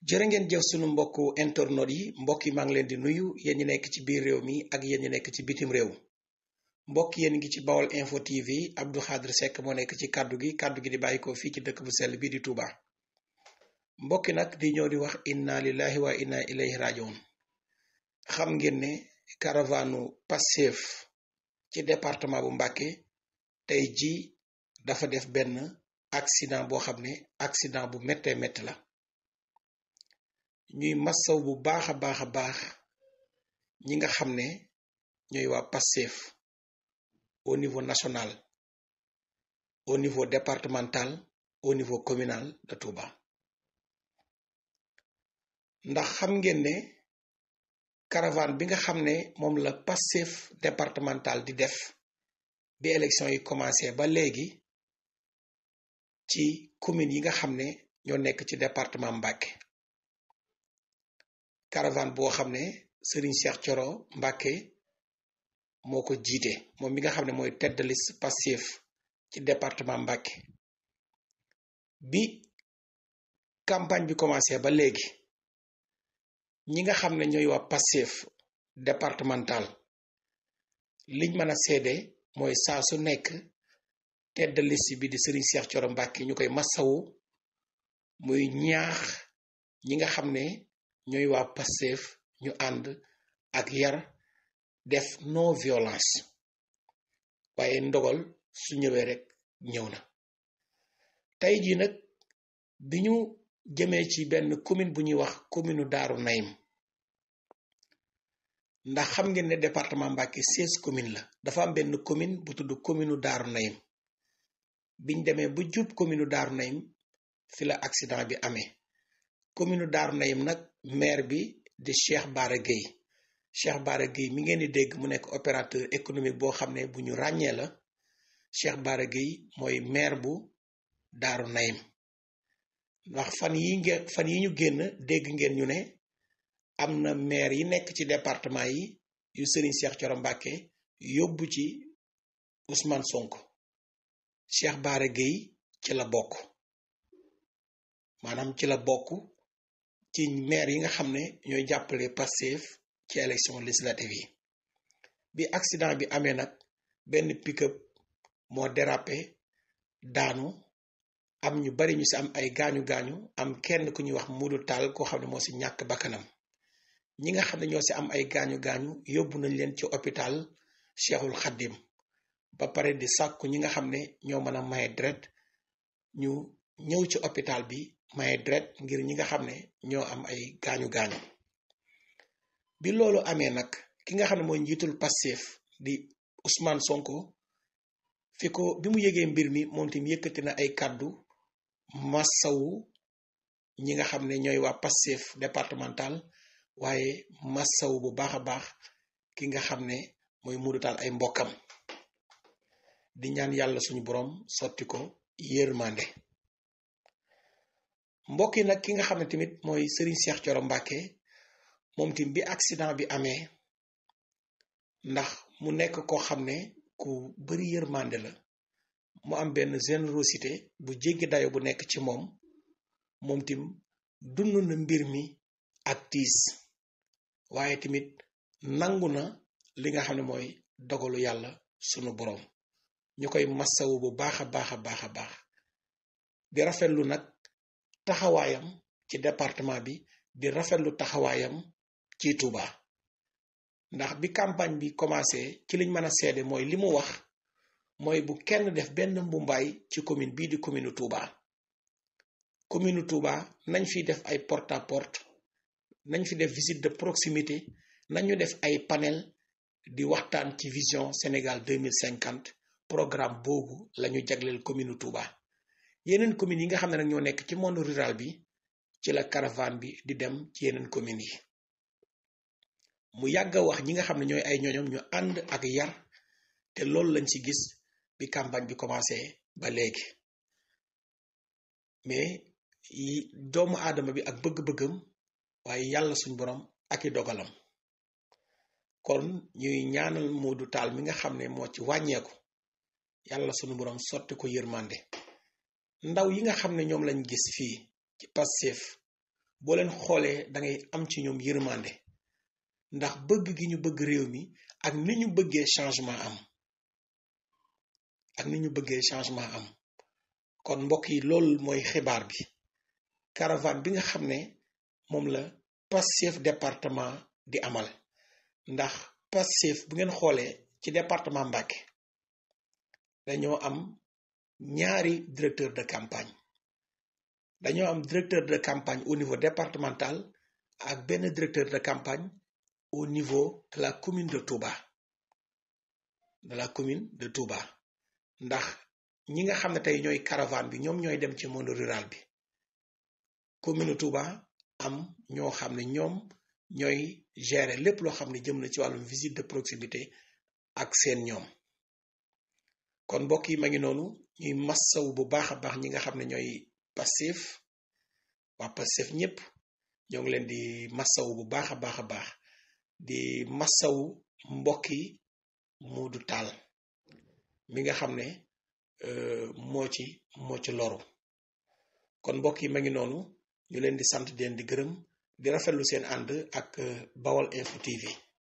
jërë ngeen jëf sunu mbokku internautes yi mbokk yi maa ngi leen di nuyu yéen ñi nekk ci biir réew mi ak yéen ñi nekk ci bitim réew mbokk yéen ngi ci Baol Info TV Abdou Khadre Seck moo nekk ci kaddu gi di bàyyi ko fii ci dëkk bu sell bii di Touba. mbokki nag di ñëw di wax inna lillahi wa inna ilayhi rajiun. xam ngeen ne caravanu Pastef ci département bu Mbacké tey ji dafa def benn accident boo xam ne accident bu méttee métti la. ñuy massaw bu baax a baax ñi nga xam ne ñooy waa Pastef au niveau national, au niveau départemental, au niveau communal de Touba. ndax xam ngeen ne caravane bi nga xam ne moom la Pastef départemental di def bi élection yi commencé ba léegi ci commune yi nga xam ne ñoo nekk ci département Mbacké. caravane boo xam ne Serigne Cheikh Thioro Mbacké moo ko jiite moom mi nga xam ne mooy tête de liste Pastef ci département Mbacké. bi campagne bi commencé ba léegi ñi nga xam ne ñooy waa Pastef départemental liñ mën a seede mooy saa su nekk tête de liste bi di Serigne Cheikh Thioro Mbacké ñu koy massawu muy ñaax ñi nga xam ne ñooy waa Pastef ñu ànd ak yar def non violence waaye ndogal su ñëwee rek ñëw na. tey jii nag bi ñu jëmee ci benn commune bu ñuy wax commune Daaru Naim, ndax xam ngeen ne département Mbacké 16 commune la, dafa am benn commune bu tudd commune Daaru Naim. biñ demee bu jub commune Daaru Naim fi la accident bi amee. commune Daaru Naim nag maire bi di Cheikh Bara Gueye. Cheikh Bara Gueye mi ngeen di dégg mu nekk opérateur économique boo xam ne bu ñu ràññee la. Cheikh Bara Gueye mooy maire bu Daaru Naim. ndax fan yi ñu génn dégg ngeen ñu ne am na maire yi nekk ci département yi yu Serigne Cheikh Thioro Mbacké yóbbu ci Ousmane Sonko. Cheikh Bara Gueye ci la bokk, maanaam ci la bokk ci maire yi nga xam ne ñooy jàppale Pastef ci élection législative yi. bi accident bi amee nag benn pick-up moo dérapé daanu, am ñu bari ñu ci am ay gaañu am kenn ku ñuy wax Modou Tall koo xam ne moo ci ñàkk bakkanam. ñi nga xam ne ñoo ci am ay gaañu yóbbu nañ leen ci hôpital Cheikhul Khadim ba pare di sàkku ñi nga xam ne ñoo mën a maye deret ñu ñëw ci hôpital bi maye deret ngir ñi nga xam ne ñoo am ay gaañu. bi loolu amee nag ki nga xam ne mooy njiitul Pastef di Ousmane Sonko bi mu yëgee mbir mi moom tamit yëkkati na ay kàddu massawu ñi nga xam ne ñooy waa Pastef départemental, waaye massawu bu baax a baax ki nga xam ne mooy Modou Tall ay mbokkam, di ñaan yàlla suñu borom sotti ko yërmande. mbokk yi nag ki nga xam ne tamit mooy Serigne Cheikh Thioro Mbacké moom tamit bi accident bi amee, ndax mu nekk koo xam ne ku bari yërmande la, mu am benn générosité bu jéggi dayo bu nekk ci moom tim dund na mbir mi ak tiis, waaye tamit nangu na li nga xam ne mooy dogalu yàlla sunu borom. ñu koy massawu bu baax a baax di rafetlu nag taxawaayam ci département bi, di rafetlu taxawaayam ci Touba. ndax bi campagne bi commencé ci liñ mën a seede mooy li mu wax mooy bu kenn def benn mbumbaay ci commune bii di commune Touba. commune Touba nañ fi def ay porte à porte, nañ fi def visite de proximité, nañu def ay panel di waxtaan ci vision Sénégal 2050. programme boobu lañu jagleel commune Touba. yeneen communes yi nga xam ne nag ñoo nekk ci monde rural bi ci la caravane bi di dem ci yeneen communes yi. mu yàgg a wax ñi nga xam ne ñooy ay ñooñom ñu ànd ak yar, te loolu lañ ci gis bi campagne bi commencé ba léegi. mais doomu aadama bi ak bëgg-bëggam, waaye yàlla suñ borom ak i dogalam. kon ñuy ñaanal Modou Tall mi nga xam ne moo ci wàññeeku, yàlla suñu borom sotti ko yërmande. ndaw yi nga xam ne ñoom lañ gis fii ci Pastef boo leen xoolee da ngay am ci ñoom yërmande ndax bëgg gi ñu bëgg réew mi ak ni ñu bëggee changement am kon mbokk yi loolu mooy xibaar bi. caravane bi nga xam ne moom la Pastef département di amal ndax Pastef bu ngeen xoolee ci département Mbacké dañoo am ñaari directeur de campagne dañoo am directeur de campagne au niveau départemental ak benn directeur de campagne au niveau de la commune de Touba ndax ñi nga xam ne tey ñooy caravane bi ñoom ñooy dem ci monde rural bi. commune Touba am ñoo xam ne ñoom ñooy gérer lépp loo xam ne jëm na ci wàllum visite de proximité ak seen ñoom kon mbokk yi ma ngi noonu ñuy massaw bu baax a baax ñi nga xam ne ñooy Pastef waa Pastef ñëpp ñoo ngi leen di massaw bu baax a baax di massaw mbokki Modou Tall mi nga xam ne moo ci loru kon mbokk yi ma ngi noonu ñu leen di sant di leen di gërëm di rafetlu seen ànd ak Baol Info TV.